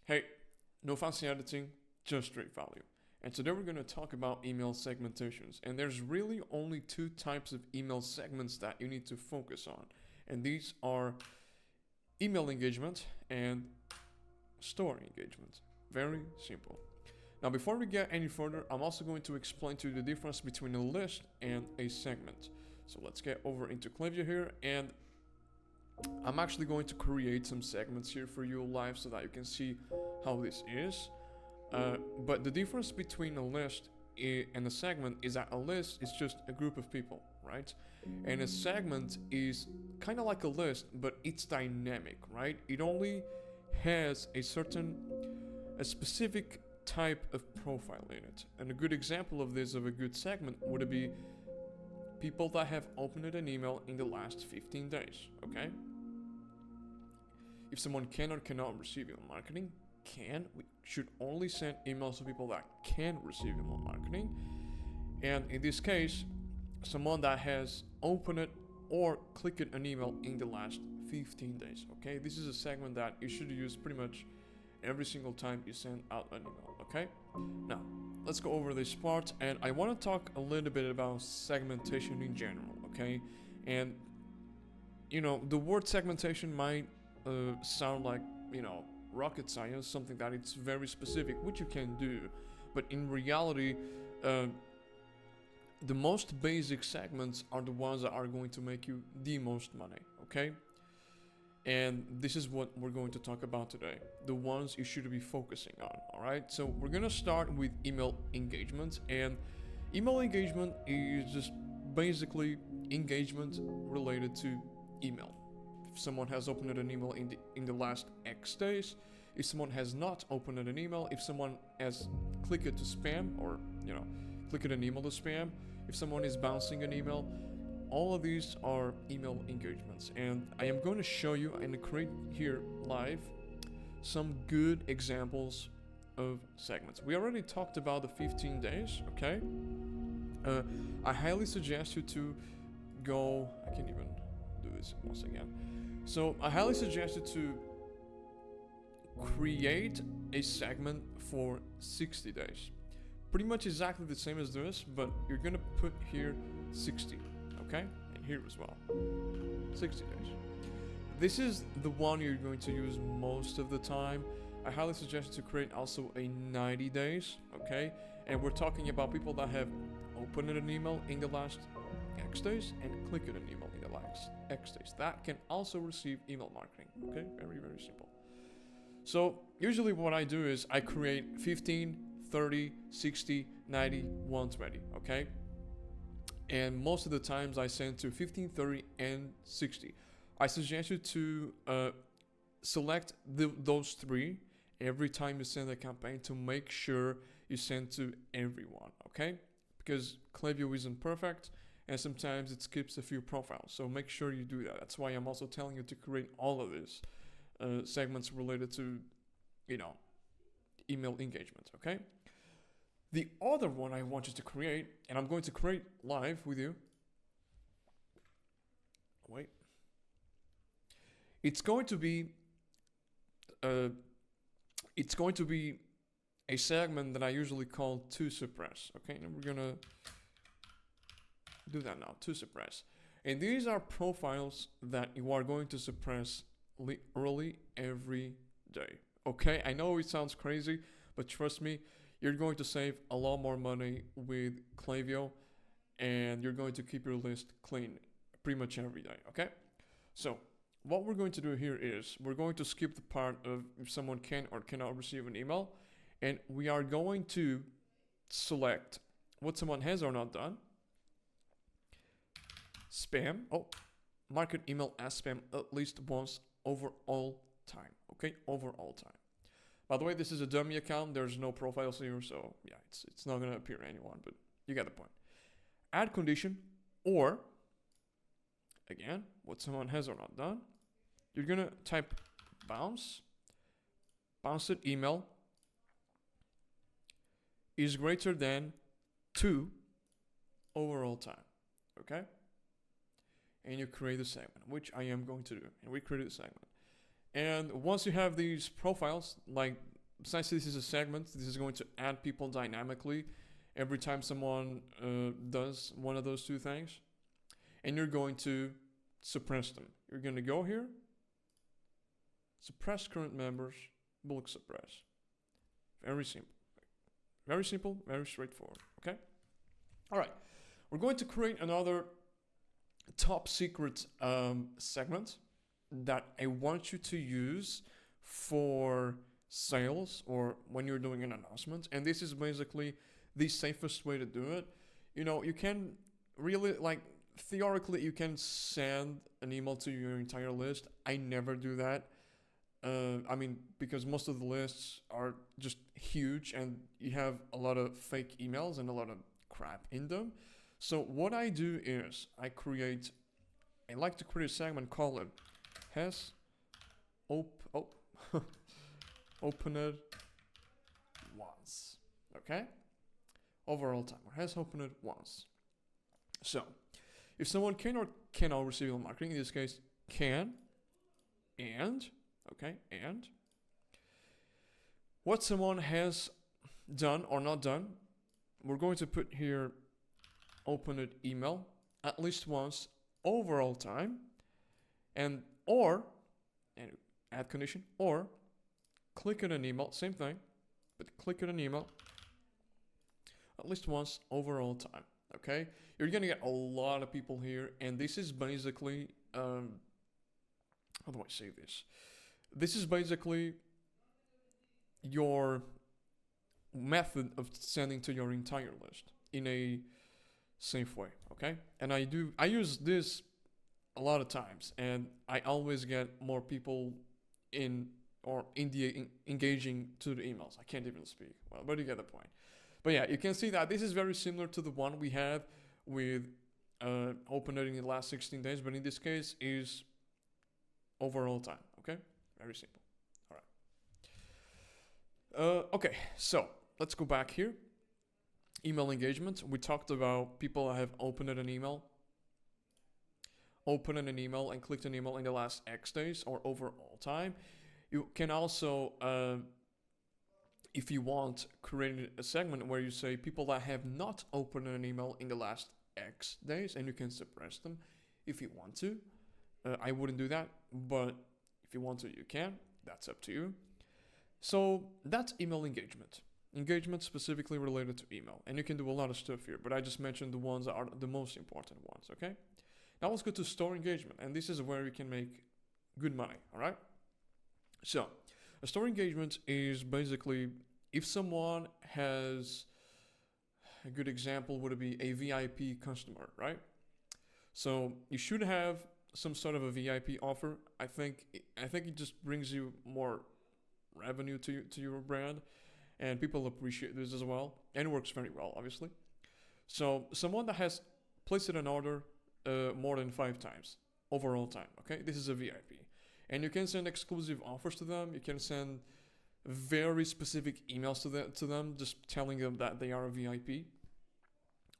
Hey, no fancy editing, just straight value. And today we're going to talk about email segmentations. And there's really only two types of email segments that you need to focus on. And these are email engagement and store engagement. Very simple. Now, before we get any further, I'm also going to explain to you the difference between a list and a segment. So let's get over into Klaviyo here, and I'm actually going to create some segments here for you live so that you can see how this is. But the difference between a list and a segment is that a list is just a group of people, right? And a segment is kind of like a list, but it's dynamic, right? It only has a specific type of profile in it. And a good example of this, of a good segment, would be people that have opened an email in the last 15 days, okay? If someone can or cannot receive email marketing, we should only send emails to people that can receive email marketing. And in this case, someone that has opened it or clicked an email in the last 15 days, okay? This is a segment that you should use pretty much every single time you send out an email, okay? Now, let's go over this part, and I want to talk a little bit about segmentation in general, okay? And, the word segmentation might sound like, rocket science, something that it's very specific, which you can do, but in reality, the most basic segments are the ones that are going to make you the most money, okay? And this is what we're going to talk about today, the ones you should be focusing on, all right? So we're gonna start with email engagement, and email engagement is just basically engagement related to email. If someone has opened an email in the last X days, if someone has not opened an email, if someone has clicked to spam or, clicked an email to spam, if someone is bouncing an email, all of these are email engagements. And I am going to show you and create here live some good examples of segments. We already talked about the 15 days, okay? I highly suggest you to go, I can't even do this once again. So I highly suggest you to create a segment for 60 days. Pretty much exactly the same as this, but you're gonna put here 60, okay? And here as well, 60 days. This is the one you're going to use most of the time. I highly suggest you to create also a 90 days, okay? And we're talking about people that have opened an email in the last X days and clicked an email in the last X days. That can also receive email marketing, okay? Very, very simple. So usually what I do is I create 15, 30, 60, 90, 120, okay? And most of the times I send to 15, 30, and 60. I suggest you to select those three every time you send a campaign to make sure you send to everyone, okay? Because Klaviyo isn't perfect, and sometimes it skips a few profiles, so make sure you do that. That's why I'm also telling you to create all of these segments related to, email engagement, okay? The other one I want you to create, and I'm going to create live with you. Wait. It's going to be a segment that I usually call to suppress, okay? And we're gonna do that now, to suppress. And these are profiles that you are going to suppress literally every day, okay? I know it sounds crazy, but trust me, you're going to save a lot more money with Klaviyo, and you're going to keep your list clean pretty much every day, okay? So what we're going to do here is we're going to skip the part of if someone can or cannot receive an email, and we are going to select what someone has or not done. Spam, market email as spam at least once over all time, okay? Over all time. By the way, this is a dummy account. There's no profiles here, so yeah, it's not gonna appear to anyone, but you get the point. Add condition, or again, what someone has or not done. You're gonna type bounced email is greater than 2 overall time, okay? And you create a segment, which I am going to do, and we create a segment. And once you have these profiles, like besides this is a segment, this is going to add people dynamically every time someone does one of those two things. And you're going to suppress them. You're going to go here, suppress current members, bulk suppress. Very simple. Very simple, very straightforward, okay? All right, we're going to create another top secret segment that I want you to use for sales or when you're doing an announcement. And this is basically the safest way to do it. You know, you can really, like, theoretically, you can send an email to your entire list. I never do that. I mean, because most of the lists are just huge and you have a lot of fake emails and a lot of crap in them. So what I do is I like to create a segment, call it has opened once. Okay? Overall time, or has opened once. So if someone can or cannot receive email marketing, in this case, can, and what someone has done or not done, we're going to put here opened email at least once overall time, and add condition, or click on an email, same thing, but click on an email at least once overall time. Okay, you're gonna get a lot of people here, and this is basically how do I say this? This is basically your method of sending to your entire list in a safe way. Okay, and I use this a lot of times, and I always get more people engaging to the emails. I can't even speak. Well, but you get the point. But yeah, you can see that this is very similar to the one we had with opened in the last 16 days, but in this case is overall time. Okay, very simple. All right. Okay, so let's go back here. Email engagement. We talked about people that have opened an email and clicked an email in the last X days or overall time. You can also, if you want, create a segment where you say people that have not opened an email in the last X days, and you can suppress them if you want to. I wouldn't do that, but if you want to, you can. That's up to you. So that's email engagement. Engagement specifically related to email. And you can do a lot of stuff here, but I just mentioned the ones that are the most important ones, okay? Now let's go to store engagement, and this is where you can make good money, all right? So a store engagement is basically if someone has, a good example would be a VIP customer, right? So you should have some sort of a VIP offer. I think it just brings you more revenue to your brand, and people appreciate this as well, and it works very well, obviously. So someone that has placed an order more than 5 times overall time, okay? This is a VIP. And you can send exclusive offers to them. You can send very specific emails to them, just telling them that they are a VIP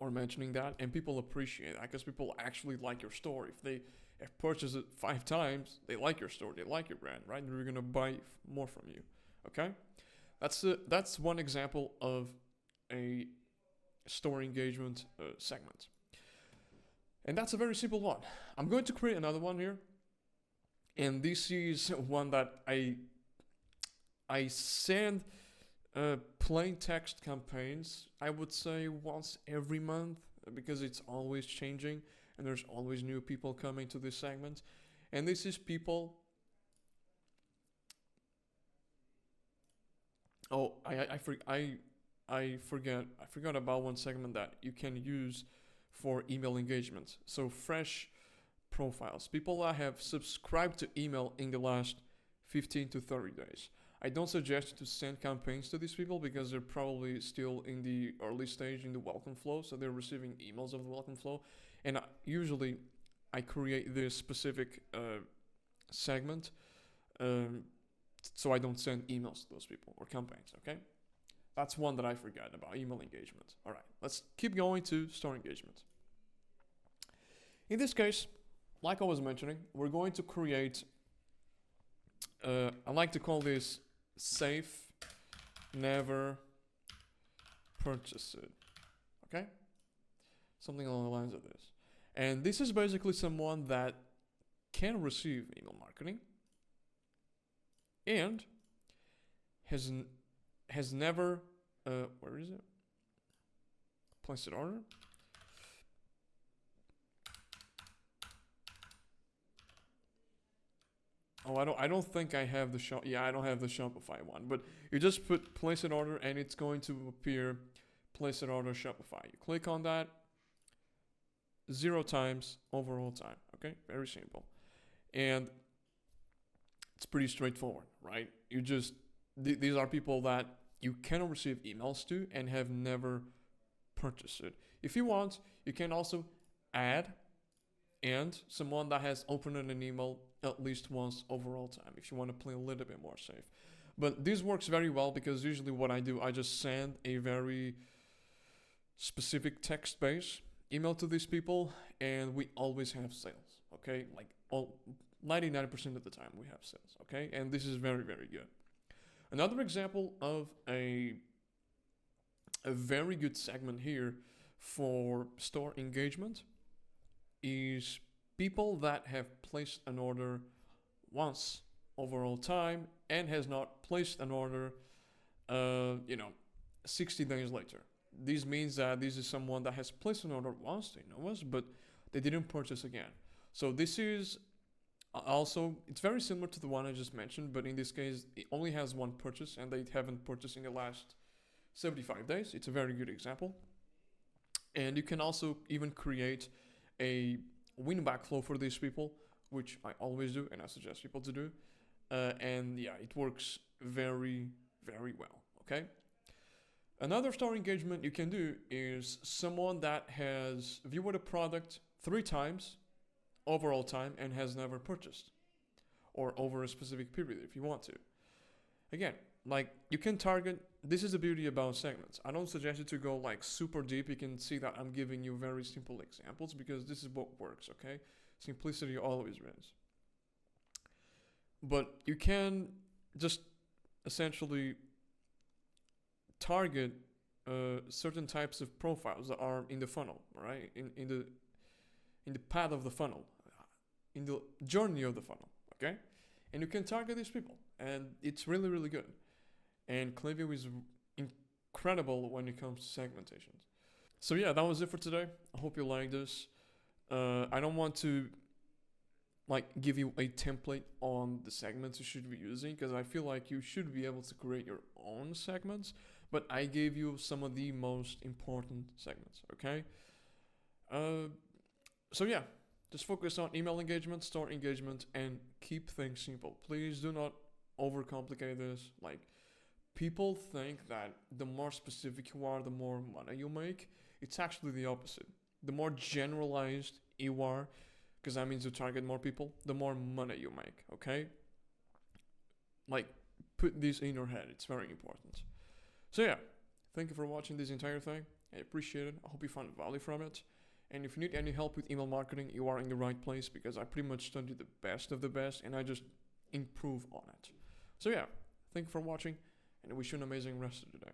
or mentioning that, and people appreciate that because people actually like your store. If they have purchased it 5 times, they like your store, they like your brand, right? They're gonna buy more from you, okay? That's one example of a store engagement segment. And that's a very simple one. I'm going to create another one here. And this is one that I send plain text campaigns, I would say once every month, because it's always changing and there's always new people coming to this segment. And this is people. Oh, I forgot about one segment that you can use for email engagement. So fresh profiles, people that have subscribed to email in the last 15 to 30 days. I don't suggest to send campaigns to these people because they're probably still in the early stage in the welcome flow, so they're receiving emails of the welcome flow. And usually I create this specific segment so I don't send emails to those people or campaigns, okay? That's one that I forgot about, email engagement. All right, let's keep going to store engagement. In this case, like I was mentioning, we're going to create, I like to call this safe never purchase it. Okay? Something along the lines of this. And this is basically someone that can receive email marketing and has never where is it? Placed an order. Oh, I don't think I have the I don't have the Shopify one, but you just put place an order and it's going to appear place an order Shopify. You click on that, 0 times overall time. Okay, very simple, and it's pretty straightforward, right? You just these are people that you cannot receive emails to and have never purchased it. If you want, you can also add and someone that has opened an email at least once overall time if you want to play a little bit more safe. But this works very well because usually what I do, I just send a very specific text-based email to these people and we always have sales, okay? Like 99% of the time we have sales, okay? And this is very, very good. Another example of a very good segment here for store engagement is people that have placed an order once overall time and has not placed an order 60 days later. This means that this is someone that has placed an order once, they know us, but they didn't purchase again. So this is also, it's very similar to the one I just mentioned, but in this case, it only has one purchase and they haven't purchased in the last 75 days. It's a very good example. And you can also even create a win back flow for these people, which I always do and I suggest people to do. And yeah, it works very, very well, okay? Another store engagement you can do is someone that has viewed a product 3 times overall time and has never purchased, or over a specific period if you want to. Again, like you can target, this is the beauty about segments. I don't suggest you to go like super deep. You can see that I'm giving you very simple examples because this is what works, okay? Simplicity always wins. But you can just essentially target certain types of profiles that are in the funnel, right? In the path of the funnel, in the journey of the funnel, okay? And you can target these people, and it's really, really good. And Klaviyo is incredible when it comes to segmentation. So yeah, that was it for today. I hope you liked this. I don't want to like give you a template on the segments you should be using because I feel like you should be able to create your own segments, but I gave you some of the most important segments, okay? So yeah, just focus on email engagement, store engagement, and keep things simple. Please do not overcomplicate this. Like, people think that the more specific you are, the more money you make. It's actually the opposite. The more generalized you are, because that means you target more people, the more money you make, okay? Like, put this in your head. It's very important. So yeah, thank you for watching this entire thing. I appreciate it. I hope you found value from it. And if you need any help with email marketing, you are in the right place because I pretty much studied the best of the best and I just improve on it. So yeah, thank you for watching and I wish you an amazing rest of the day.